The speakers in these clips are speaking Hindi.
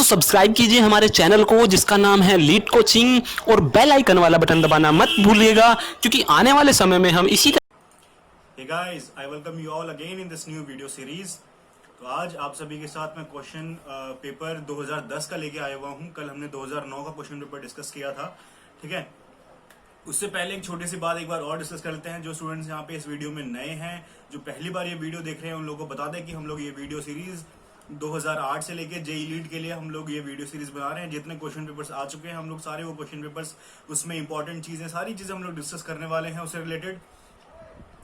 सब्सक्राइब कीजिए हमारे चैनल को जिसका नाम है लीड कोचिंग और बेल आइकन वाला बटन दबाना मत भूलिएगा क्योंकि आने वाले समय में हम इसी Hey guys, I welcome you all again in this new video series. तो आज आप सभी के साथ मैं क्वेश्चन पेपर 2010 का लेके आया हुआ हूँ। कल हमने 2009 का क्वेश्चन पेपर डिस्कस किया था, ठीक है। उससे पहले एक छोटी सी बात एक बार और डिस्कस कर लेते हैं। जो स्टूडेंट्स यहाँ पे इस वीडियो में नए हैं, जो पहली बार ये वीडियो देख रहे हैं, उन लोगों को बता दें कि हम लोग ये वीडियो सीरीज 2008 से लेके जेई लीड के लिए हम लोग ये वीडियो सीरीज बना रहे हैं। जितने क्वेश्चन पेपर्स आ चुके हैं हम लोग सारे वो क्वेश्चन पेपर्स, उसमें इंपॉर्टेंट चीजें, सारी चीजें हम लोग डिस्कस करने वाले हैं उससे रिलेटेड।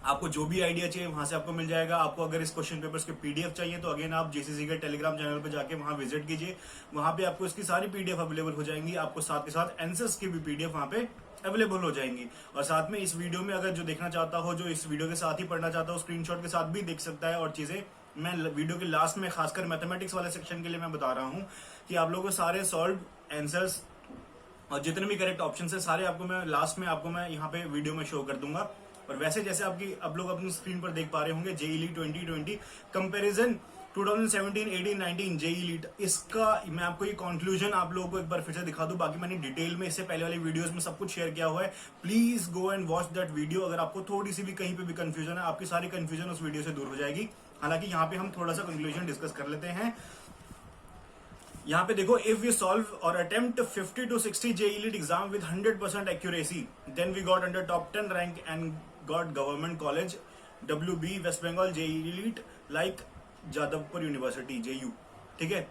आपको जो भी आइडिया चाहिए वहां से आपको मिल जाएगा। आपको अगर इस क्वेश्चन पेपर्स के पीडीएफ चाहिए तो अगेन आप जेसीसी के टेलीग्राम चैनल पे जाके वहां विजिट कीजिए। वहां पे आपको इसकी सारी पीडीएफ अवेलेबल हो जाएंगी। आपको साथ के साथ आंसर्स की भी पीडीएफ वहां पे अवेलेबल हो जाएंगी। और साथ में इस वीडियो में अगर जो देखना चाहता हो, जो इस वीडियो के साथ ही पढ़ना चाहता हो, स्क्रीनशॉट के साथ भी देख सकता है। और चीजें मैं वीडियो के लास्ट में खासकर मैथमेटिक्स वाले सेक्शन के लिए मैं बता रहा हूँ कि आप लोगों को सारे सॉल्व आंसर्स और जितने भी करेक्ट ऑप्शन है सारे आपको मैं लास्ट में आपको मैं यहाँ पे वीडियो में शो कर दूंगा। और वैसे जैसे आप लोग अपनी स्क्रीन पर देख पा रहे होंगे, JELET 2020 comparison 2017, 18, 19 JELET, इसका मैं आपको ये कंक्लूजन आप लोगों को एक बार फिर से दिखा दूं। बाकी मैंने डिटेल में इससे पहले वाली वीडियोस में सब कुछ शेयर किया हुआ है। Please go and watch that video. अगर आपको थोड़ी सी भी कहीं पे भी कंफ्यूजन है, आपकी सारी कंफ्यूजन उस वीडियो से दूर हो जाएगी। हालांकि यहाँ पे हम थोड़ा सा कंक्लूजन डिस्कस कर लेते हैं। यहाँ पे देखो, इफ वी सॉल्व और attempt 50 to 60 JELET exam with 100% accuracy, then we got under top 10 rank and got government college WB West Bengal JELET like Jadavpur university JU, ठीक है।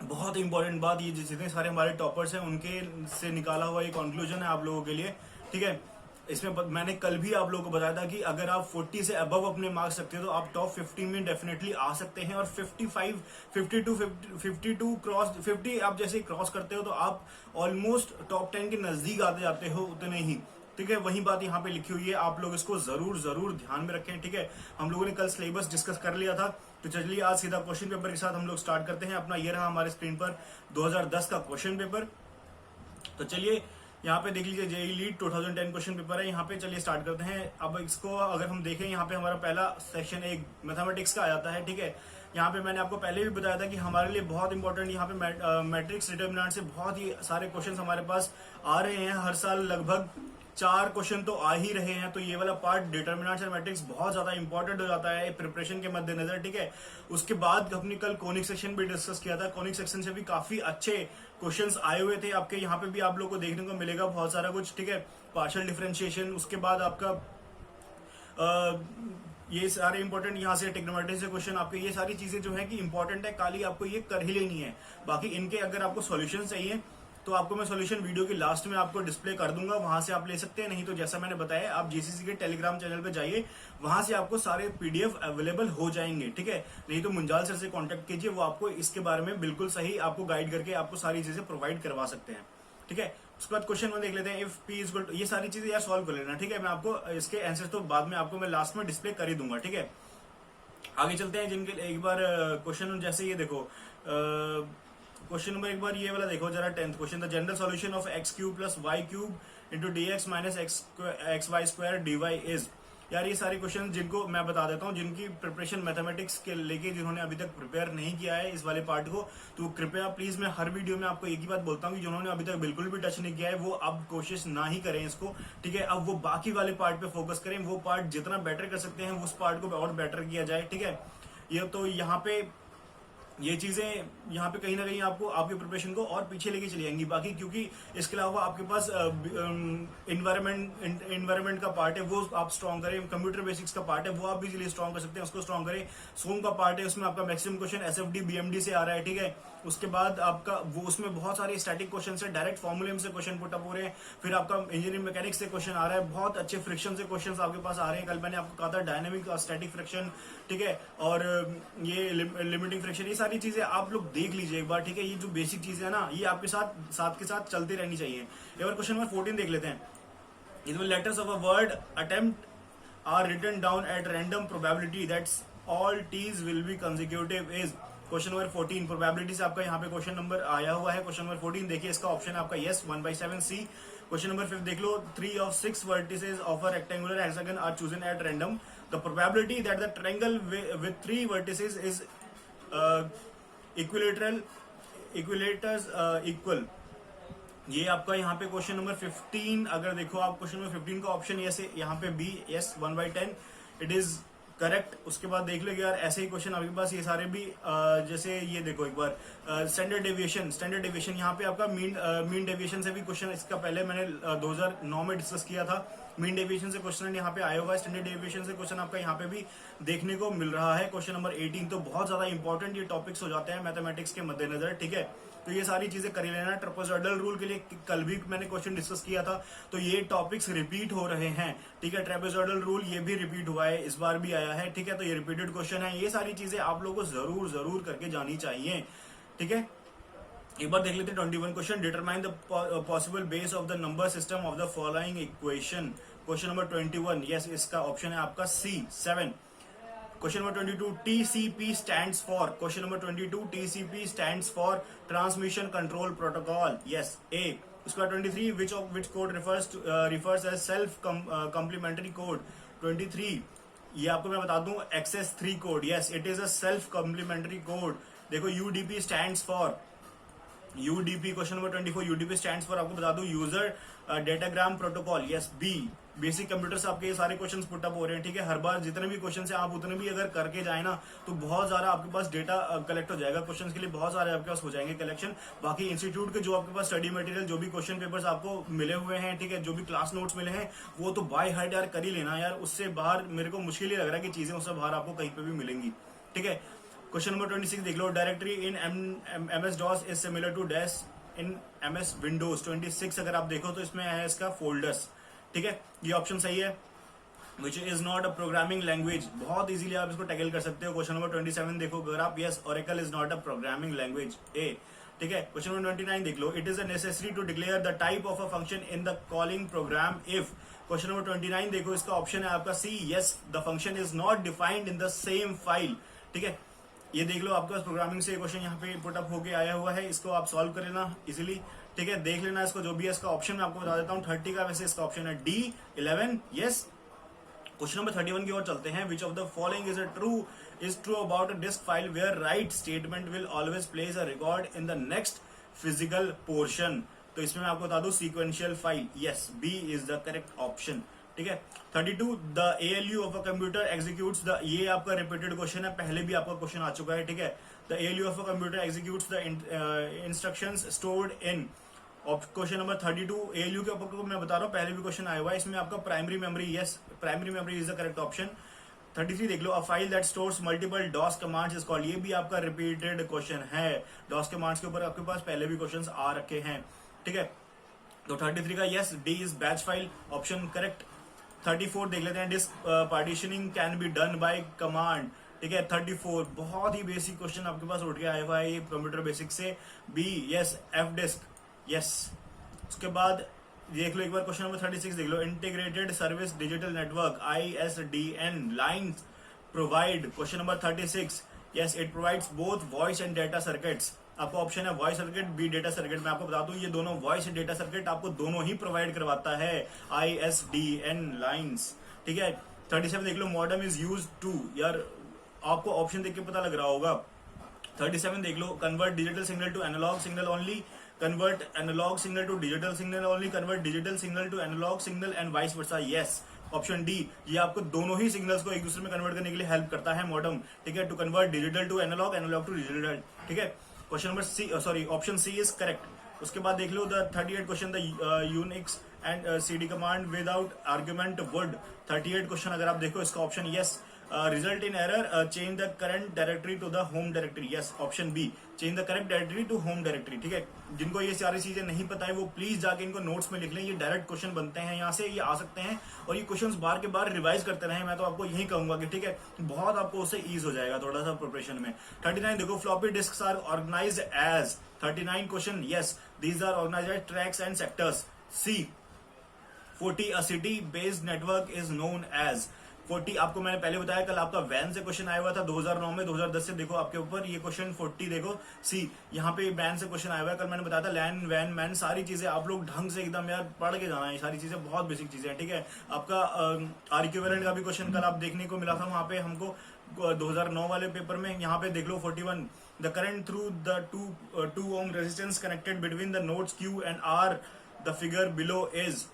बहुत इंपॉर्टेंट बात, ये जितने सारे हमारे टॉपर्स हैं उनके से निकाला हुआ ये कंक्लूजन है आप लोगों के लिए, ठीक है। इसमें मैंने कल भी आप लोगों को बताया था कि अगर आप 40 से अबव अपने मार्क्स रखते हो तो आप टॉप 50 में डेफिनेटली आ सकते हैं। और 55, 52 क्रॉस 50 आप जैसे क्रॉस करते हो तो आप ऑलमोस्ट टॉप 10 के नजदीक आते जाते हो उतने ही, ठीक है। वही बात यहाँ पे लिखी हुई है, आप लोग इसको जरूर ध्यान में रखें, ठीक है। हम लोगों ने कल सिलेबस डिस्कस कर लिया था, तो चलिए आज सीधा क्वेश्चन पेपर के साथ हम लोग स्टार्ट करते हैं अपना। ये रहा हमारे स्क्रीन पर 2010 का क्वेश्चन पेपर। तो चलिए यहाँ पे देख लीजिए, जेई लीड 2010 क्वेश्चन पेपर है। यहाँ पे चलिए स्टार्ट करते हैं। अब इसको अगर हम देखें, यहाँ पे हमारा पहला सेक्शन एक मैथमेटिक्स का आ जाता है, ठीक है। यहाँ पे मैंने आपको पहले भी बताया था कि हमारे लिए बहुत इंपॉर्टेंट यहाँ पे मैट्रिक्स डिटर्मिनेंट से बहुत ही सारे क्वेश्चन हमारे पास आ रहे हैं। हर साल लगभग 4 क्वेश्चन तो आ ही रहे हैं। तो ये वाला पार्ट डिटर्मिनेंट्स एंड मैट्रिक्स बहुत ज्यादा इंपॉर्टेंट हो जाता है प्रिपरेशन के मद्देनजर, ठीक है। उसके बाद हमने कल कोनिक सेक्शन भी डिस्कस किया था। कोनिक सेक्शन से भी काफी अच्छे क्वेश्चंस आए हुए थे आपके। यहाँ पे भी आप लोगों को देखने को मिलेगा बहुत सारा कुछ, ठीक है। पार्शियल डिफरेंशिएशन, उसके बाद आपका ये सारे इंपॉर्टेंट यहाँ से टेक्नोमेट्री से क्वेश्चन आपके, ये सारी चीजें जो है कि इंपॉर्टेंट है, खाली आपको ये कर ही लेनी है। बाकी इनके अगर आपको सॉल्यूशन चाहिए तो आपको मैं सॉल्यूशन वीडियो के लास्ट में आपको डिस्प्ले कर दूंगा, वहां से आप ले सकते हैं। नहीं तो जैसा मैंने बताया, आप जीसीसी के टेलीग्राम चैनल पे जाइए, वहां से आपको सारे पीडीएफ अवेलेबल हो जाएंगे, ठीक है। नहीं तो मुंजाल सर से कांटेक्ट कीजिए, वो आपको इसके बारे में बिल्कुल सही आपको गाइड करके आपको सारी चीजें प्रोवाइड करवा सकते हैं, ठीक है। उसके बाद क्वेश्चन में देख लेते हैं, इफ पी इज ये सारी चीजें यार सॉल्व कर लेना, ठीक है। मैं आपको इसके आंसर तो बाद में आपको मैं लास्ट में डिस्प्ले कर ही दूंगा, ठीक है। आगे चलते हैं, जिनके एक बार क्वेश्चन जैसे ये देखो, क्वेश्चन नंबर एक बार ये वाला देखो जरा, 10th question, the general solution of x³ plus y³ into dx minus xy² dy is. यार ये सारे क्वेश्चन जिनको मैं बता देता हूँ, जिनकी प्रिपरेशन मैथमेटिक्स के लेके जिन्होंने अभी तक प्रिपेयर नहीं किया है इस वाले पार्ट को, तो कृपया प्लीज, मैं हर वीडियो में आपको एक ही बात बोलता हूँ कि जिन्होंने अभी तक बिल्कुल भी टच नहीं किया है वो अब कोशिश ना ही करें इसको, ठीक है। अब वो बाकी वाले पार्ट पे फोकस करें, वो पार्ट जितना बेटर कर सकते हैं उस पार्ट को और बेटर किया जाए, ठीक है। ये तो यहाँ पे ये चीजें यहाँ पे कहीं ना कहीं आपको आपके प्रिपरेशन को और पीछे लेके चली जाएंगी। बाकी क्योंकि इसके अलावा आपके पास इन्वायरमेंट का पार्ट है, वो आप स्ट्रॉन्ग करें। कंप्यूटर बेसिक्स का पार्ट है, वो आप भी इजीली स्ट्रॉन्ग कर सकते हैं, उसको स्ट्रॉन्ग करें। सोम का पार्ट है, उसमें आपका मैक्सिमम क्वेश्चन SFD BMD से आ रहा है, ठीक है। उसके बाद आपका वो उसमें बहुत सारे स्टैटिक क्वेश्चन है, डायरेक्ट फॉर्मूले से क्वेश्चन पुटअप हो रहे हैं। फिर आपका इंजीनियरिंग मैकेनिक्स से क्वेश्चन आ रहा है, बहुत अच्छे फ्रिक्शन से क्वेश्चन आपके पास आ रहे हैं। कल मैंने आपको कहा था डायनेमिक और स्टैटिक फ्रिक्शन, ठीक है, और ये लिमिटिंग फ्रिक्शन, ये सारी चीजें आप लोग देख लीजिए एक बार, ठीक है। ये जो बेसिक चीजें है ना, ये आपके साथ के साथ चलती रहनी चाहिए। एक बार क्वेश्चन नंबर 14 देख लेते हैं। इसमें letters of a word attempt are written down at random probability that's all T's will be consecutive is. Question number 14 probability से आपका यहाँ पे क्वेश्चन नंबर आया हुआ है। क्वेश्चन नंबर 14 देखिए, इसका ऑप्शन है आपका यस 1/7 C। क्वेश्चन नंबर 5 देख लो, 3 of 6 vertices of a rectangular hexagon are chosen at random. The probability that the triangle with 3 vertices is equilateral इक्विलेटर्स equal, ये आपका यहाँ पे क्वेश्चन नंबर 15, अगर देखो आप क्वेश्चन नंबर 15 का ऑप्शन यस है यहाँ पे B, yes 1/10 it is correct. उसके बाद देख लो यार ऐसे ही क्वेश्चन आपके पास ये सारे भी जैसे ये देखो एक बार स्टैंडर्ड डेविएशन यहाँ पे आपका मीन डेविएशन से भी क्वेश्चन, इसका पहले मैंने 2009 में डिस्कस किया था। मीन डेविएशन से क्वेश्चन यहाँ पे आया हुआ है, स्टैंडर्ड डेविएशन से क्वेश्चन आपका यहाँ पे भी देखने को मिल रहा है। क्वेश्चन नंबर 18 तो बहुत ज्यादा इंपॉर्टेंट ये टॉपिक्स हो जाते हैं मैथमेटिक्स के मद्देनजर, ठीक है। तो ये सारी चीजें कर लेना। ट्रेपेजॉइडल रूल के लिए कल भी मैंने क्वेश्चन डिस्कस किया था, तो ये टॉपिक्स रिपीट हो रहे हैं, ठीक है। ट्रेपेजॉइडल रूल ये भी रिपीट हुआ है, इस बार भी आया है, ठीक है। तो ये रिपीटेड क्वेश्चन है, ये सारी चीजें आप लोगों को जरूर जरूर करके जानी चाहिए, ठीक है। एक बार देख लेते हैं 21 question. Determine the possible base of the number system of the following equation. Question number 21, yes इसका ऑप्शन है आपका C 7। Question number 22, TCP stands for. Question number 22, TCP stands for transmission control protocol, yes A. उसका 23, which code refers as self complementary code. 23 ये आपको मैं बता दूं excess 3 code, yes it is a self complementary code. देखो UDP stands for, UDP question number 24, UDP stands for आपको बता दूं user datagram protocol, yes B. Basic computer से आपके ये सारे क्वेश्चंस पुट अप हो रहे हैं, ठीक है। हर बार जितने भी क्वेश्चन है आप उतने भी अगर करके जाए ना तो बहुत सारा आपके पास डेटा कलेक्ट हो जाएगा, क्वेश्चंस के लिए बहुत सारे आपके पास हो जाएंगे कलेक्शन। बाकी इंस्टीट्यूट के जो आपके पास स्टडी मटेरियल, जो भी क्वेश्चन पेपर्स आपको मिले हुए हैं, ठीक है, जो भी क्लास नोट्स मिले हैं वो तो बाय हार्ट यार कर ही लेना यार। उससे बाहर मेरे को मुश्किल ही लग रहा है कि चीजें उससे बाहर आपको कहीं पे भी मिलेंगी, ठीक है। क्वेश्चन नंबर 26 देख लो। Directory in MS DOS is similar to dash in MS Windows। 26 अगर आप देखो तो इसमें है इसका फोल्डर्स, ठीक है। ये ऑप्शन सही है। Which is not a programming language, बहुत इजीली आप इसको टैकल कर सकते हो। क्वेश्चन नंबर 27 देखो अगर आप, yes Oracle is not a programming language, A, ठीक है। क्वेश्चन नंबर 29 देख लो। It is a necessary to declare the type of a function in the calling program if. Question number 29 देखो इसका ऑप्शन है आपका C, yes the function is not defined in the same file, ठीक है। ये देख लो आपके पास प्रोग्रामिंग से क्वेश्चन यहाँ पे पुट अप होके आया हुआ है, इसको आप सॉल्व कर लेना इजीली, ठीक है। देख लेना इसको, जो भी है इसका ऑप्शन मैं आपको बता देता हूँ 30 का, वैसे इसका ऑप्शन है D 11, यस। क्वेश्चन नंबर 31 की ओर चलते हैं। Which of the following is true about a disk file where write statement will always place a record in the next physical portion. तो इसमें मैं आपको बता दूं sequential file, yes B is the correct option, ठीक है। 32, the ALU of a computer executes the, ये आपका रिपीटेड क्वेश्चन है, पहले भी आपका क्वेश्चन आ चुका है, ठीक है। The ALU of a computer executes the instructions stored in. Question number 32 ALU के ऊपर मैं बता रहा हूँ, पहले भी क्वेश्चन आया हुआ है, इसमें आपका primary memory, yes primary memory is the correct option. 33 देख लो। A file that stores multiple DOS commands is called, ये भी आपका रिपीटेड क्वेश्चन है। DOS कमांड्स के ऊपर आपके पास पहले भी क्वेश्चन आ रखे हैं, ठीक है। तो 33 का yes D is batch file, option correct. 34 देख लेते हैं। Disk partitioning can be done by command, ठीक है। 34 बहुत ही बेसिक क्वेश्चन आपके पास उठ के आया हुआ है ये कंप्यूटर बेसिक से, B yes F disk, yes. उसके बाद देख लो एक बार क्वेश्चन नंबर 36 देख लो। Integrated service digital network ISDN lines provide. Question number 36, yes it provides both voice and data circuits. आपका ऑप्शन है voice circuit, B data circuit. मैं आपको बता दूं ये दोनों वॉइस एंड डेटा सर्किट आपको दोनों ही प्रोवाइड करवाता है ISDN लाइन्स, ठीक है। 37 देख लो। मॉडेम इज यूज टू, यार आपको ऑप्शन देख के पता लग रहा होगा। 37 देख लो। Convert digital signal to analog signal only, convert analog signal to digital signal only, convert digital signal to analog signal and vice versa, yes option D. ये आपको दोनों ही सिग्नल्स को एक दूसरे में कन्वर्ट करने के लिए हेल्प करता है मॉडेम, ठीक है। To convert digital to analog, analog to digital, ठीक है। Question number C, sorry option C is correct. उसके बाद देख लो the 38 question, the Unix and CD command without argument would. 38 question अगर आप देखो इसका ऑप्शन yes. Result in error, change the current directory to the home directory, yes option B change the correct directory to home directory, ठीक है। जिनको ये सारी चीजें नहीं पता है वो प्लीज जाके इनको नोट्स में लिख लें, ये डायरेक्ट क्वेश्चन बनते हैं यहाँ से, ये आ सकते हैं और ये क्वेश्चंस बार के बार रिवाइज करते रहें, मैं तो आपको यही कहूंगा कि ठीक है बहुत आपको उससे ईज हो जाएगा थोड़ा सा प्रिपरेशन में। 39 देखो। Floppy disks are organized as. 39 question, yes these are organized as tracks and sectors, C. 40 a city based network is known as। 40 आपको मैंने पहले बताया, कल आपका वैन से क्वेश्चन आया हुआ था 2009 में, 2010 से देखो आपके ऊपर ये क्वेश्चन 40 देखो सी, यहाँ पे वैन से क्वेश्चन आया हुआ है। कल मैंने बताया था लैंड वैन मैन सारी चीजें आप लोग ढंग से एकदम यार पढ़ के जाना है, सारी चीजें बहुत बेसिक चीजें हैं, ठीक है। आपका आर्क्यूवेलेंट का भी क्वेश्चन कल आप देखने को मिला था वहां पे हमको 2009 वाले पेपर में। यहाँ पे देख लो 41, the current through the 2 ohm resistance connected between the nodes Q and R, the figure below is,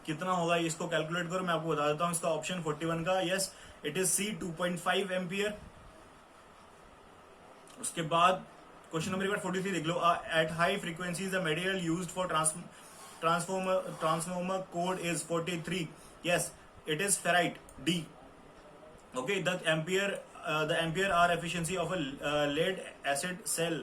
कितना होगा इसको कैलकुलेट करो, मैं आपको बता देता हूं इसका ऑप्शन 41 का। Yes it is C 2.5 ampere. उसके बाद क्वेश्चन नंबर 43 देख लो, at high frequencies the material used for transformer core is 43, yes it is ferrite D. Okay, the ampere hour efficiency of a lead acid cell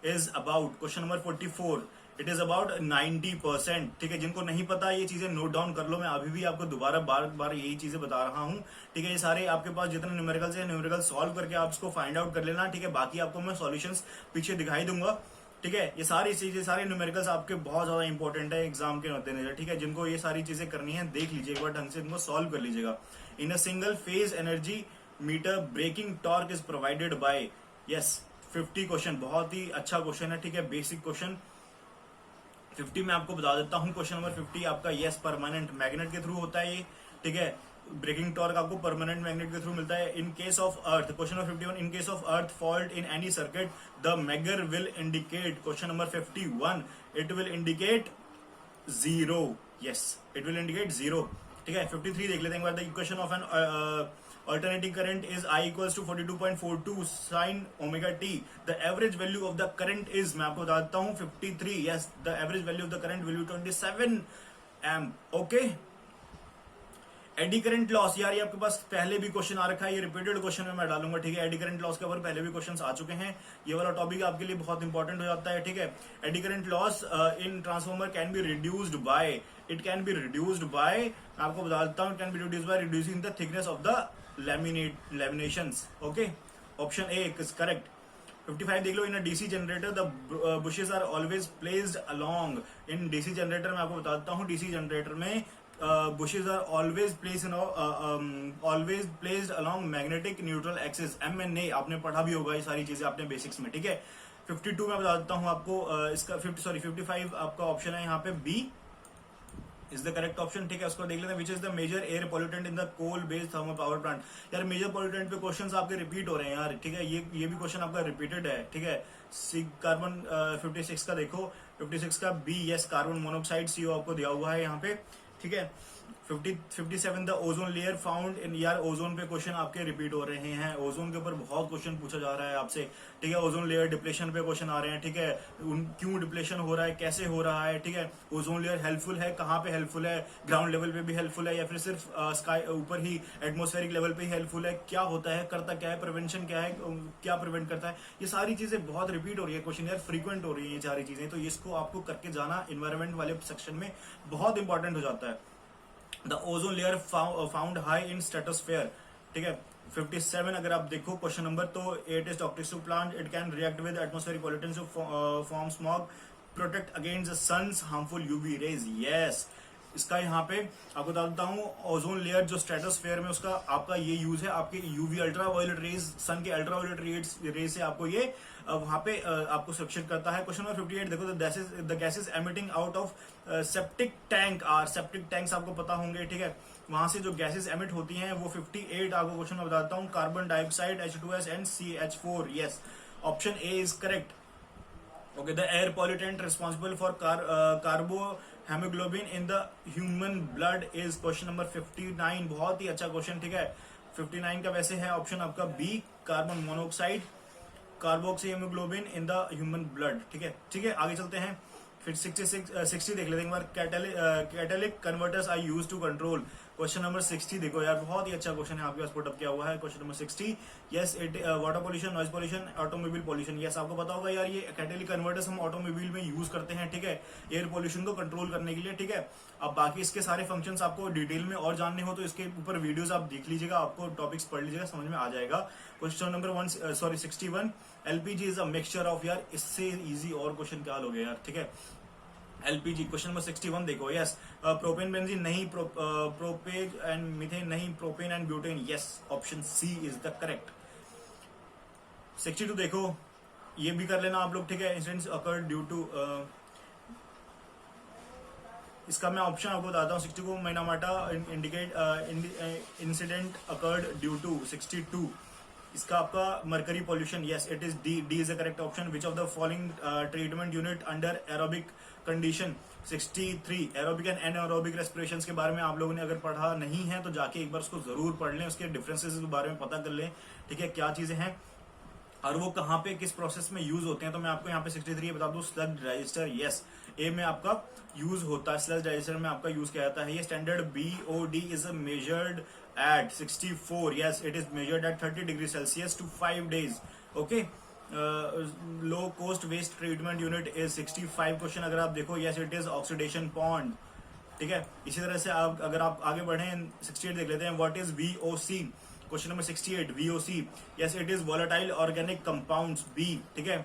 is about, question number 44, it is about 90%, ठीक है। जिनको नहीं पता ये चीजें नोट डाउन कर लो, मैं अभी भी आपको दोबारा बार बार यही चीजें बता रहा हूँ, ठीक है। ये सारे आपके पास जितने न्यूमेरिकल्स हैं, न्यूमेरिकल सॉल्व करके आप इसको फाइंड आउट कर लेना, ठीक है। बाकी आपको मैं सॉल्यूशंस पीछे दिखाई दूंगा, ठीक है। ये सारी चीजें, सारे न्यूमेरिकल्स आपके बहुत ज्यादा इंपॉर्टेंट है एग्जाम के मद्देनजर, ठीक है। जिनको ये सारी चीजें करनी है देख लीजिए एक बार ढंग से, इनको सॉल्व कर लीजिएगा। In a single phase energy meter braking torque is provided by, yes 50 question, बहुत ही अच्छा क्वेश्चन है, ठीक है। बेसिक क्वेश्चन 50 में आपको बता देता हूं। क्वेश्चन नंबर 50 आपका यस परमानेंट मैग्नेट के थ्रू होता है ये, ठीक है। ब्रेकिंग टॉर्क आपको परमानेंट मैग्नेट के थ्रू मिलता है। In case of earth, question number 51, in case of earth fault in any circuit the megger will indicate, question number 51, it will indicate 0, yes it will indicate 0, ठीक है। 53 देख लेते हैं एक बार, the equation of an alternating current is I equals to 42.42 sin omega t, the average value of the current is, मैं आपको बता देता हूँ 53, yes the average value of the current will be 27 amp, okay। AD current loss, यार ये आपके पास पहले भी क्वेश्चन आ रखा है, ये रिपीटेड क्वेश्चन में मैं डालूंगा, ठीक है। एडी करंट लॉस के ऊपर पहले भी क्वेश्चंस आ चुके हैं, ये वाला टॉपिक आपके लिए बहुत इंपॉर्टेंट हो जाता है, ठीक है। Eddy current loss in transformer can be reduced by, it can be reduced by, मैं आपको बता देता हूँ, can be reduced by reducing the thickness of the laminations, okay, option A is correct। 55 देख लो, in DC generator the brushes are always placed along, in DC generator में आपको बताता हूँ, डीसी जनरेटर में brushes are always placed along magnetic neutral axis, MNA आपने पढ़ा भी होगा ये सारी चीजें आपने बेसिक्स में, ठीक है। 52 में बता देता हूँ आपको, इसका 55 आपका ऑप्शन है यहाँ पे B is the correct option, ठीक है। उसको देख लेते हैं, which is the major air pollutant in the coal based thermal power plant. यार मेजर पॉल्यूटेंट पे क्वेश्चंस आपके रिपीट हो रहे हैं यार, ठीक है। ये भी क्वेश्चन आपका रिपीटेड है, ठीक है। कार्बन 56 का देखो, 56 का B, yes carbon monoxide CO आपको दिया हुआ है यहाँ पे, ठीक है। 57 the ozone layer found in, यार ओजोन पे क्वेश्चन आपके रिपीट हो रहे हैं, ओजोन के ऊपर बहुत क्वेश्चन पूछा जा रहा है आपसे, ठीक है। ओजोन लेयर डिप्लेशन पे क्वेश्चन आ रहे हैं, ठीक है। क्यों डिप्लेशन हो रहा है, कैसे हो रहा है, ठीक है। ओजोन लेयर हेल्पफुल है, कहाँ पे हेल्पफुल है, ग्राउंड लेवल पे भी हेल्पफुल है या फिर सिर्फ स्काई ऊपर ही एटमोस्फेरिक लेवल पे ही हेल्पफुल है, क्या होता है, करता क्या है, प्रिवेंशन क्या है, क्या प्रिवेंट करता है, ये सारी चीजें बहुत रिपीट हो रही है क्वेश्चन यार, फ्रीक्वेंट हो रही है ये सारी चीजें, तो इसको आपको करके जाना इन्वायरमेंट वाले सेक्शन में बहुत इंपॉर्टेंट हो जाता है। The ozone layer found high in stratosphere, ठीक है। 57 अगर आप देखो क्वेश्चन नंबर, तो it is toxic to plant, it can react with atmospheric pollutants to form smog, protect against the sun's harmful UV rays, yes. इसका यहाँ पे आपको बता देता हूँ, ओजोन लेयर जो स्ट्रेटोस्फेयर में उसका आपका ये यूज है, आपके यूवी अल्ट्रावायलेट रेज, सन के अल्ट्रावायलेट रेज से आपको ये वहां पे आपको सुरक्षित करता है। क्वेश्चन नंबर 58 देखो, the gases emitting out of septic tank are, septic tanks आपको पता होंगे, ठीक है। वहां से जो गैसेस एमिट होती हैं वो 58 आपको क्वेश्चन में बताता हूँ, carbon dioxide, H2S and CH4, yes option A is correct, okay. The air pollutant responsible for carbohemoglobin in the human blood is, question number 59, बहुत ही अच्छा क्वेश्चन, ठीक है। 59 का वैसे है ऑप्शन आपका B, carbon monoxide, carboxy haemoglobin in the human blood, ठीक है, ठीक है। आगे चलते हैं, फिर 60 देख लेते हैं एक बार, catalytic converters are used to control, question number 60 देखो यार, बहुत ही अच्छा क्वेश्चन है आपके पास पुटअप किया हुआ है, question number 60, yes it water pollution, noise pollution, automobile pollution, yes आपको पता होगा यार, ये कैटालिक कन्वर्टर्स हम ऑटोमोबाइल में यूज करते हैं, ठीक है, एयर पोल्यूशन को कंट्रोल करने के लिए, ठीक है। अब बाकी इसके सारे फंक्शंस आपको डिटेल में और जानने हो तो इसके ऊपर वीडियोस आप देख लीजिएगा, आपको टॉपिक्स पढ़ लीजिएगा, समझ में आ जाएगा। Question number 61, LPG is a mixture of, यार इससे इजी और क्वेश्चन क्या लोगे यार, ठीक है। एलपीजी। क्वेश्चन नंबर 61 देखो, यस प्रोपेन बेंजीन नहीं, प्रोपेज एंड मीथेन नहीं, propane and butane, yes option C is the correct. 62 देखो, ये भी कर लेना आप लोग, ठीक है। इंसिडेंट्स अकर्ड ड्यू टू, इसका मैं ऑप्शन आपको बताता हूँ। 60 को Minamata indicate incident occurred due to. 62 इसका आपका mercury pollution, yes it is D, D is the correct option. Which of the following treatment unit under aerobic condition. 63 aerobic and anaerobic respiration के बारे में आप लोगों ने अगर पढ़ा नहीं है तो जाके एक बार उसको जरूर पढ़ लें, उसके डिफरेंसेस के बारे में पता कर लें, ठीक है, क्या चीजें हैं और वो कहाँ पे किस प्रोसेस में यूज होते हैं। तो मैं आपको यहाँ पे 63 बता दूं, स्लग डाइजेस्टर, यस ए में आपका यूज होता है, स्लग डाइजेस्टर में आपका यूज किया जाता है। ये standard BOD is measured at 64, yes it is measured at 30 degree Celsius to 5 days, okay. Low cost waste treatment unit is 65। Question अगर आप देखो, yes it is oxidation pond, ठीक है। इसी तरह से आप अगर आप आगे बढ़े 68 देख लेते हैं, what is VOC। Question number 68 VOC, yes it is volatile organic compounds, B, ठीक है।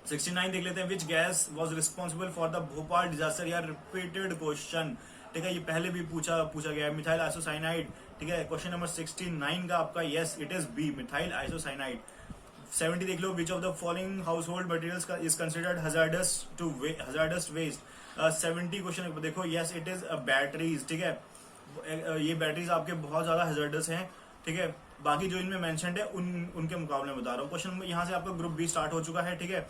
69 देख लेते हैं, which gas was responsible for the Bhopal disaster, या रिपीटेड क्वेश्चन, ठीक है, ये पहले भी पूछा गया है, मिथाइल आइसोसाइनाइड, ठीक है। क्वेश्चन नंबर 69 का आपका yes it is B, methyl isocyanide. 70 देख लो, which of the following household materials is considered hazardous waste. 70 question देखो, यस इट इज बैटरीज, ठीक है। ये बैटरीज आपके बहुत ज्यादा हजार्डस हैं, ठीक है। बाकी जो इनमें मेंशन्ड है उनके मुकाबले में बता रहा हूँ। क्वेश्चन यहाँ से आपका ग्रुप बी स्टार्ट हो चुका है, ठीक है।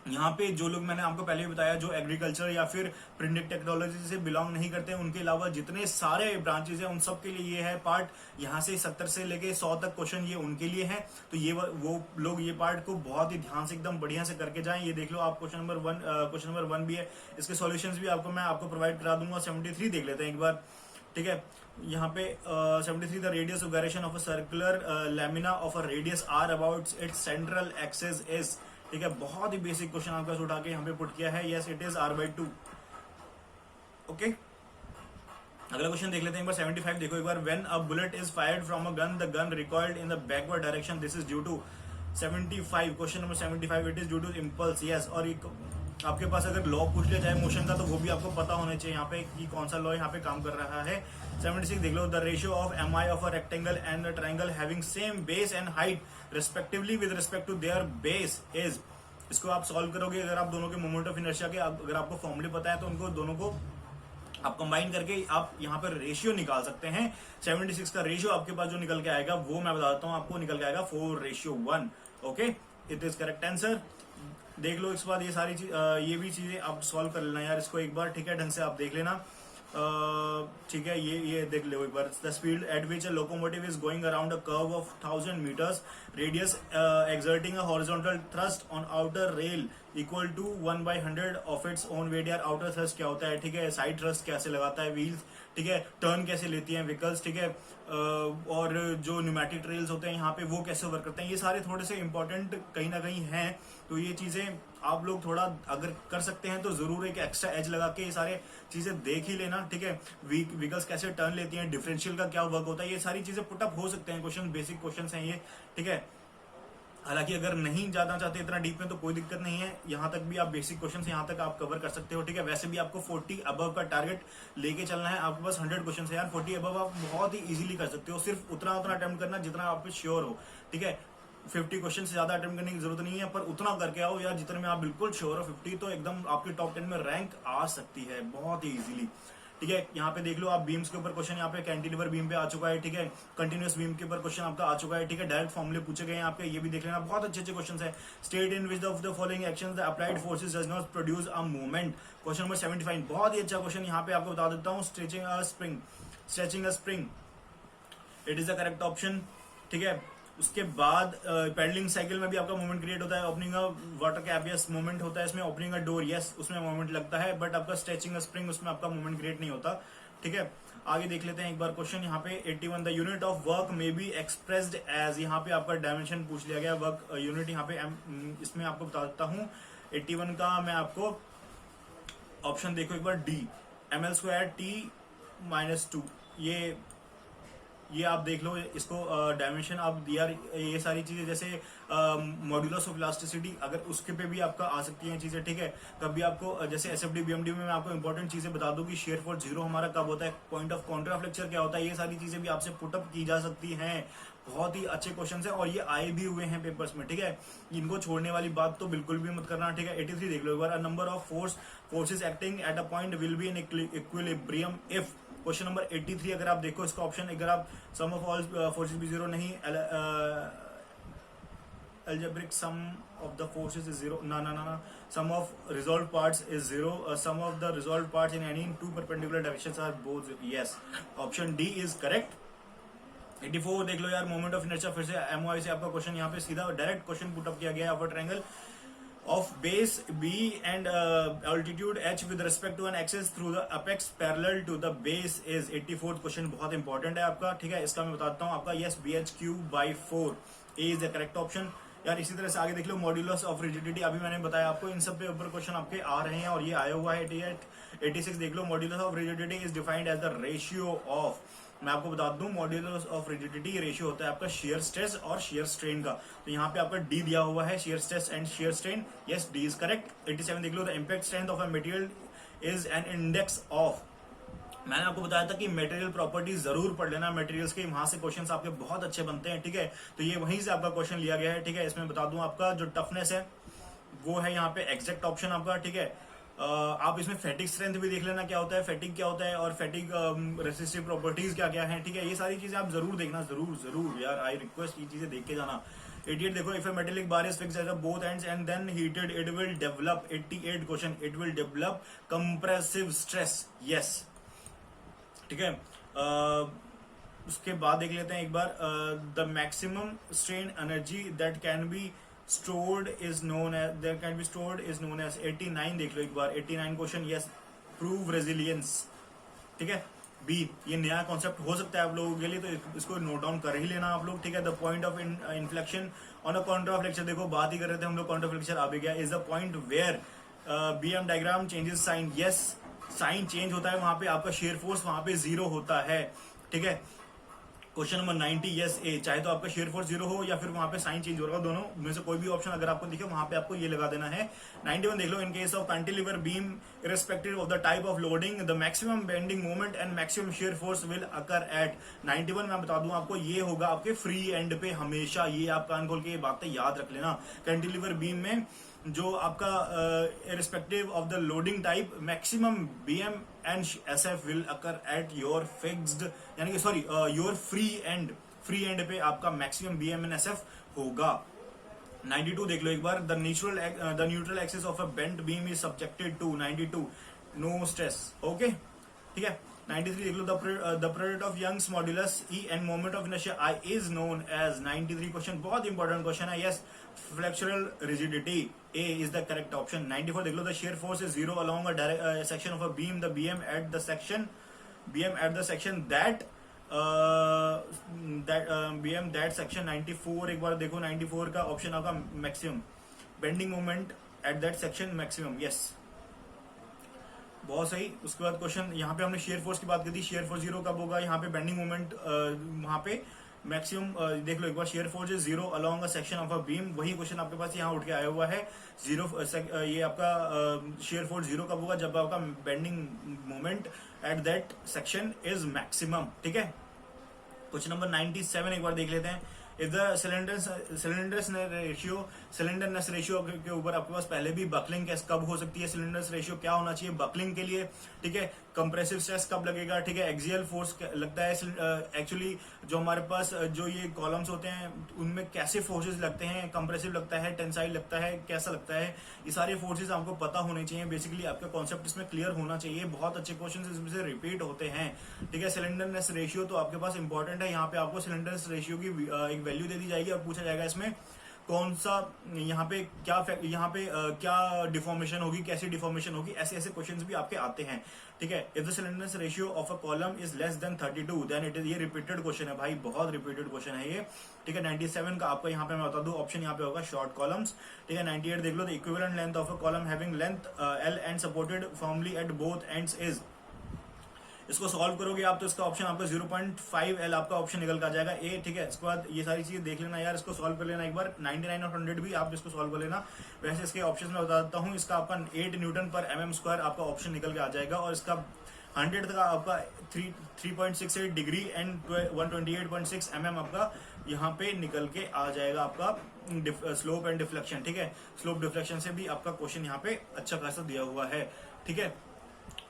यहाँ पे जो लोग मैंने आपको पहले भी बताया, जो एग्रीकल्चर या फिर प्रिंटिंग टेक्नोलॉजी से बिलोंग नहीं करते हैं, उनके अलावा जितने सारे ब्रांचेज हैं उन सब के लिए ये है पार्ट। यहाँ से 70 से लेके 100 तक क्वेश्चन ये उनके लिए है। तो ये वो लोग ये पार्ट को बहुत ही ध्यान से एकदम बढ़िया से करके जाएं। ये देख लो आप, क्वेश्चन नंबर 1 भी है, इसके सॉल्यूशंस भी मैं आपको प्रोवाइड करा दूंगा। 73 देख लेते हैं एक बार, ठीक है। यहाँ पे 73 the radius of gyration of a circular lamina of a radius R about its central axis is, ठीक है। बहुत ही बेसिक क्वेश्चन आपका उठा के यहाँ पे पुट किया है, yes it is R/2, okay. अगला क्वेश्चन देख लेते हैं एक बार। 75 देखो एक बार, when a bullet is fired from a gun the gun recoiled in the backward direction, this is due to. 75 question number 75 it is due to impulse, yes. और आपके पास अगर लॉ पूछ लिया जाए मोशन का तो वो भी आपको पता होना चाहिए यहाँ पे कि कौन सा लॉ यहाँ पे काम कर रहा है। 76 देख लो, the ratio of MI of a rectangle and triangle having same base and height respectively with respect to their base is. इसको आप सॉल्व करोगे अगर आप दोनों के मोमेंट ऑफ इनर्शिया के अगर आपको फॉर्मूले पता है तो उनको दोनों को आप कंबाइन करके आप यहाँ पर रेशियो निकाल सकते हैं। 76 का रेशियो आपके पास जो निकल के आएगा वो मैं बताता हूँ आपको, निकल के आएगा 4:1, okay. It is correct answer. देख लो इसके बाद ये सारी चीज, ये भी चीजें आप सॉल्व कर लेना यार इसको एक बार, ठीक है, ढंग से आप देख लेना, ठीक है। ये देख लो एक बार, the speed at which a locomotive is going around a curve of 1000 meters radius exerting a horizontal thrust on outer rail equal to 1/100 of its own weight. यार आउटर थ्रस्ट क्या होता है, ठीक है, साइड थ्रस्ट कैसे लगाता है व्हील्स, ठीक है, टर्न कैसे लेती हैं व्हीकल्स, ठीक है, और जो न्यूमेटिक ट्रेल्स होते हैं यहाँ पे वो कैसे वर्क करते हैं, ये सारे थोड़े से इंपॉर्टेंट कहीं ना कहीं हैं। तो ये चीजें आप लोग थोड़ा अगर कर सकते हैं तो जरूर एक एक्स्ट्रा एज लगा के ये सारे चीजें देख ही लेना, ठीक है। व्हीकल्स कैसे टर्न लेती हैं, डिफरेंशियल का क्या वर्क होता है, ये सारी चीजें पुटअप हो सकते हैं क्वेश्चन, बेसिक क्वेश्चन हैं ये, ठीक है। हालांकि अगर नहीं जाना चाहते इतना डीप में तो कोई दिक्कत नहीं है, यहाँ तक भी आप बेसिक क्वेश्चन यहाँ तक आप कवर कर सकते हो, ठीक है। वैसे भी आपको 40 अबव का टारगेट लेके चलना है, आपके पास 100 क्वेश्चन है यार, 40 अबव आप बहुत ही इजीली कर सकते हो, सिर्फ उतना अटेम्प्ट करना जितना आप पे श्योर हो, ठीक है। 50 क्वेश्चन से ज्यादा अटेम्प्ट करने की जरूरत नहीं है, पर उतना करके आओ यार जितने में आप बिल्कुल श्योर हो। 50 तो एकदम आपके टॉप 10 में रैंक आ सकती है बहुत ही इजीली, ठीक है। यहाँ पे देख लो आप, बीम्स के ऊपर क्वेश्चन यहाँ पे कैंटिलीवर बीम पे आ चुका है, ठीक है। कंटिन्यूअस बीम के ऊपर क्वेश्चन आपका आ चुका है, ठीक है। डायरेक्ट फॉर्मूले पूछे गए हैं आपके, ये भी देख लेना, बहुत अच्छे क्वेश्चन है। State in which of the following actions the applied forces does not produce a movement. Question number 75 बहुत ही अच्छा क्वेश्चन यहाँ पे आपको बता देता हूँ। Stretching a spring it is the correct option, ठीक है। उसके बाद पेडलिंग साइकिल में भी आपका मूवमेंट क्रिएट होता है। Opening a water cap, yes movement होता है इसमें। ओपनिंग अ डोर, यस उसमें मूवमेंट लगता है, बट आपका स्ट्रेचिंग अ स्प्रिंग उसमें आपका मूवमेंट क्रिएट नहीं होता, ठीक है। आगे देख लेते हैं एक बार क्वेश्चन यहाँ पे 81 the unit of work may be expressed as, यहाँ पे आपका डायमेंशन पूछ लिया गया, वर्क यूनिट यहाँ पे इसमें आपको बता देता हूँ 81 का मैं आपको ऑप्शन देखो एक बार, डी ml² T-2, ये आप देख लो इसको डायमेंशन आप यार ये सारी चीजें जैसे मॉड्यूलस ऑफ इलास्टिसिटी अगर उसके पे भी आपका आ सकती हैं चीजें, ठीक है। कभी आपको जैसे एसएफडी बीएमडी में मैं आपको इंपॉर्टेंट चीजें बता दूं कि शेयर फोर्स जीरो हमारा कब होता है, point of counter of lecture क्या होता है, ये सारी चीजें भी आपसे पुटअप की जा सकती हैं। बहुत ही अच्छे क्वेश्चन है और ये आए भी हुए हैं पेपर्स में, ठीक है। इनको छोड़ने वाली बात तो बिल्कुल भी मत करना, ठीक है। 83 देख लो एक बार, number of forces acting at a point will be in equilibrium if. Question number 83 अगर आप देखो इसका ऑप्शन, अगर आप सम ऑफ ऑल फोर्सेस भी जीरो नहीं, algebraic sum of the forces is zero, no, sum of resolved parts is zero, sum of the resolved parts in any two perpendicular directions are both, yes, option D is correct। 84 देख लो यार, मोमेंट ऑफ इनर्शिया, फिर से एमओआई से आपका क्वेश्चन यहाँ पे सीधा डायरेक्ट क्वेश्चन पुट अप किया गया है of a triangle of base B and altitude h with respect to an axis through the apex parallel to the base is 84th question, बहुत इंपॉर्टेंट है आपका, ठीक है। इसका मैं बताता हूँ आपका, yes bh3/4 A is the correct option। यार इसी तरह से आगे देख लो, मॉड्यूलस ऑफ रिजिडिटी अभी मैंने बताया आपको, इन सब पे ऊपर क्वेश्चन आपके आ रहे हैं और ये आया हुआ है। 86 देख लो, modulus of rigidity is defined as the ratio of, मैं आपको बता दूं मॉड्यूलस ऑफ रिजिडिटी रेशियो होता है आपका शेयर स्ट्रेस और शेयर स्ट्रेन का, तो यहाँ पे आपका डी दिया हुआ है, shear stress and shear strain, yes D is correct. 87 देख लो, the impact strength of a material is an index of, मैंने आपको बताया था कि मटेरियल प्रॉपर्टीज जरूर पढ़ लेना मटेरियल्स के, वहां से क्वेश्चंस आपके बहुत अच्छे बनते हैं, ठीक है। तो ये वहीं से आपका क्वेश्चन लिया गया है, ठीक है। इसमें बता दूं आपका जो टफनेस है वो है यहाँ पे एग्जैक्ट ऑप्शन आपका, ठीक है। आप इसमें फैटिक स्ट्रेंथ भी देख लेना क्या होता है, फैटिक क्या होता है और फैटिक रेसिस्टिव प्रॉपर्टीज क्या क्या है, ठीक है। ये सारी चीजें आप जरूर देखना, जरूर यार, आई रिक्वेस्ट ये चीजें देख के जाना। 88 देखो, if a metallic bar is fixed at both ends and then heated it will develop, 88 question, it will develop compressive stress, yes, ठीक है। उसके बाद देख लेते हैं एक बार, the maximum strain energy that can be stored is known as, that can be stored is known as, 89 देख लो एक बार, 89 क्वेश्चन, यस प्रूव रेजिलियंस, ठीक है। बी, ये नया कॉन्सेप्ट हो सकता है आप लोगों के लिए, तो इसको नोट डाउन कर ही लेना आप लोग, ठीक है। The point of inflection on a counter of lecture, देखो बात ही कर रहे थे हम लोग काउंटर ऑफ लेक्चर, आ भी गया, is the point where BM diagram changes sign, yes sign change होता है वहां पे, आपका शेयर फोर्स वहां पे जीरो होता है, ठीक है। क्वेश्चन नंबर 90, यस ए, चाहे तो आपका शेयर फोर्स जीरो हो या फिर वहां पे साइन चेंज हो रहा हो, दोनों में से कोई भी ऑप्शन अगर आपको दिखे वहां पे आपको ये लगा देना है। 91 देख लो, in case of cantilever beam irrespective of the type of loading the maximum bending moment and maximum shear force will occur at 91, मैं बता दूं आपको ये होगा आपके फ्री एंड पे हमेशा, ये आप कान खोल के ये बातें याद रख लेना। कैंटिलीवर बीम में जो आपका irrespective of the loading type maximum BM and SF will occur at your fixed, यानी कि सॉरी योर फ्री एंड पे आपका मैक्सिमम बीएम एंड एसएफ होगा। 92 देख लो एक बार, the neutral axis of a bent beam is subjected to 92 no stress, okay, ठीक है। 93 देख लो, the product of Young's modulus E and moment of inertia I is known as, 93 question, बहुत इंपॉर्टेंट क्वेश्चन है, yes flexural rigidity, A is the correct option. 94 देख लो, the shear force is zero along a section of a beam, the BM at the section that BM that section. 94 एक बार देखो, 94 का ऑप्शन आपका maximum bending moment at that section maximum, yes बहुत सही। उसके बाद क्वेश्चन यहाँ पे हमने शेयर फोर्स की बात की थी, शेयर फोर्स जीरो कब होगा, यहाँ पे बेंडिंग मोमेंट वहां पे मैक्सिमम देख लो एक बार, shear force is zero along a section of a beam, वही क्वेश्चन आपके पास यहाँ उठ के आया हुआ है। जीरो ये आपका शेयर फोर्स जीरो कब होगा, जब आपका bending moment at that section is maximum, ठीक है। क्वेश्चन नंबर 97 एक बार देख लेते हैं, इफ द सिलेंडरनेस रेशियो के ऊपर आपके पास पहले भी बकलिंग कब हो सकती है, सिलेंडरनेस रेशियो क्या होना चाहिए बकलिंग के लिए, ठीक है। कंप्रेसिव स्ट्रेस कब लगेगा, ठीक है। एक्सियल फोर्स लगता है, एक्चुअली जो हमारे पास जो ये कॉलम्स होते हैं उनमें कैसे फोर्सेस लगते हैं, कंप्रेसिव लगता है, टेंसाइल लगता है, कैसा लगता है, ये सारे फोर्सेस आपको पता होने चाहिए, बेसिकली आपका कॉन्सेप्ट इसमें क्लियर होना चाहिए। बहुत अच्छे क्वेश्चन इसमें से रिपीट होते हैं, ठीक है। सिलेंडरनेस रेशियो तो आपके पास इंपॉर्टेंट है, यहाँ पे आपको सिलेंडरनेस रेशियो की एक वैल्यू दे दी जाएगी और पूछा जाएगा इसमें कौन सा यहाँ पे क्या डिफॉर्मेशन होगी, कैसी डिफॉर्मेशन होगी, ऐसे ऐसे क्वेश्चंस भी आपके आते हैं, ठीक है। If the slenderness ratio of a column is less than 32 then it is, ये रिपीटेड क्वेश्चन है भाई, बहुत रिपीटेड क्वेश्चन है ये, ठीक है। 97 का आपका यहाँ पे मैं बता दूं ऑप्शन यहाँ पे होगा शॉर्ट कॉलम्स, ठीक है। 98 देख लो, the equivalent length of a column having length L and supported formally at both ends is, इसको सॉल्व करोगे आप तो इसका ऑप्शन आपका 0.5L आपका ऑप्शन निकल कर आ जाएगा ए, ठीक है। इसके बाद ये सारी चीजें देख लेना यार, इसको सॉल्व कर लेना एक बार, 99 और 100 भी आप इसको सॉल्व कर लेना। वैसे इसके ऑप्शन में बता देता हूँ, इसका आपका 8 न्यूटन पर mm स्क्वायर आपका ऑप्शन निकल के आ जाएगा, और इसका 100 का आपका 3.68 डिग्री एंड 128.6 mm आपका यहाँ पे निकल के आ जाएगा आपका स्लोप एंड डिफ्लेक्शन, ठीक है। स्लोप डिफ्लेक्शन से भी आपका क्वेश्चन यहाँ पे अच्छा खासा दिया हुआ है, ठीक है।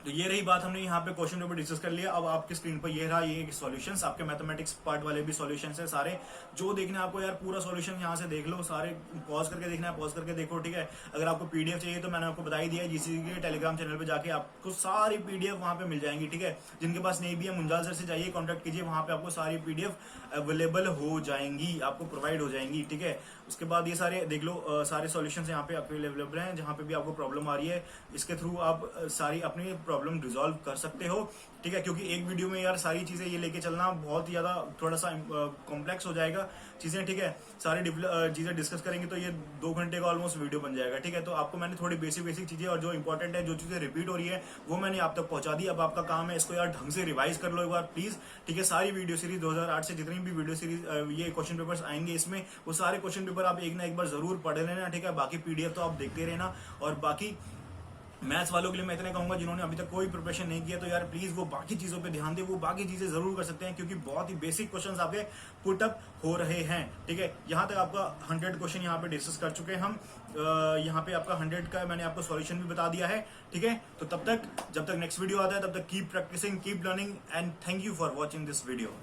तो ये रही बात, हमने यहाँ पे क्वेश्चन पेपर डिस्कस कर लिया। अब आपकी स्क्रीन पर ये रहा, ये सॉल्यूशंस आपके मैथमेटिक्स पार्ट वाले भी सॉल्यूशंस है सारे। जो देखना है आपको यार पूरा सॉल्यूशन यहाँ से देख लो, सारे पॉज करके देखना है, पॉज करके देखो, ठीक है। अगर आपको पीडीएफ चाहिए तो मैंने आपको बता ही दिया है, जीसी के टेलीग्राम चैनल पे जाके आपको सारी पीडीएफ वहाँ पे मिल जाएंगी, ठीक है। जिनके पास नहीं भी है मुंजाल सर से जाइए, कॉन्टैक्ट कीजिए, वहाँ पे आपको सारी पीडीएफ अवेलेबल हो जाएंगी, आपको प्रोवाइड हो जाएंगी, ठीक है। उसके बाद ये सारे देख लो, सारे सॉल्यूशंस यहाँ पे अवेलेबल हैं, जहाँ पे भी आपको प्रॉब्लम आ रही है इसके थ्रू आप सारी अपनी प्रॉब्लम रिजॉल्व कर सकते हो, ठीक है। क्योंकि एक वीडियो में यार सारी चीजें ये लेके चलना बहुत ज्यादा थोड़ा सा कॉम्प्लेक्स हो जाएगा चीजें, ठीक है। सारी चीजें डिस्कस करेंगे तो ये 2 घंटे का ऑलमोस्ट वीडियो बन जाएगा, ठीक है। तो आपको मैंने थोड़ी बेसिक चीजें और जो इंपॉर्टेंट है, जो चीजें रिपीट हो रही है वो मैंने आप तक पहुंचा दी। अब आपका काम है इसको यार ढंग से रिवाइज कर लो एक बार प्लीज, ठीक है। सारी वीडियो सीरीज 2008 से जितनी भी वीडियो सीरीज ये क्वेश्चन पेपर्स आएंगे इसमें, वो सारे क्वेश्चन पेपर आप एक ना एक बार जरूर पढ़ लेना, ठीक है। बाकी पीडीएफ तो आप देखते रहना। और बाकी मैथ्स वालों के लिए मैं इतना कहूंगा, जिन्होंने अभी तक कोई प्रिपरेशन नहीं किया तो यार प्लीज वो बाकी चीजों पे ध्यान दे, वो बाकी चीजें जरूर कर सकते हैं, क्योंकि बहुत ही बेसिक क्वेश्चंस आपके पुट अप हो रहे हैं, ठीक है। यहाँ तक आपका 100 क्वेश्चन यहाँ पे डिस्कस कर चुके हैं हम। यहाँ पे आपका 100 का मैंने आपको सॉल्यूशन भी बता दिया है, ठीक है। तो तब तक जब तक नेक्स्ट वीडियो आता है तब तक keep practicing, keep learning and thank you for watching this video.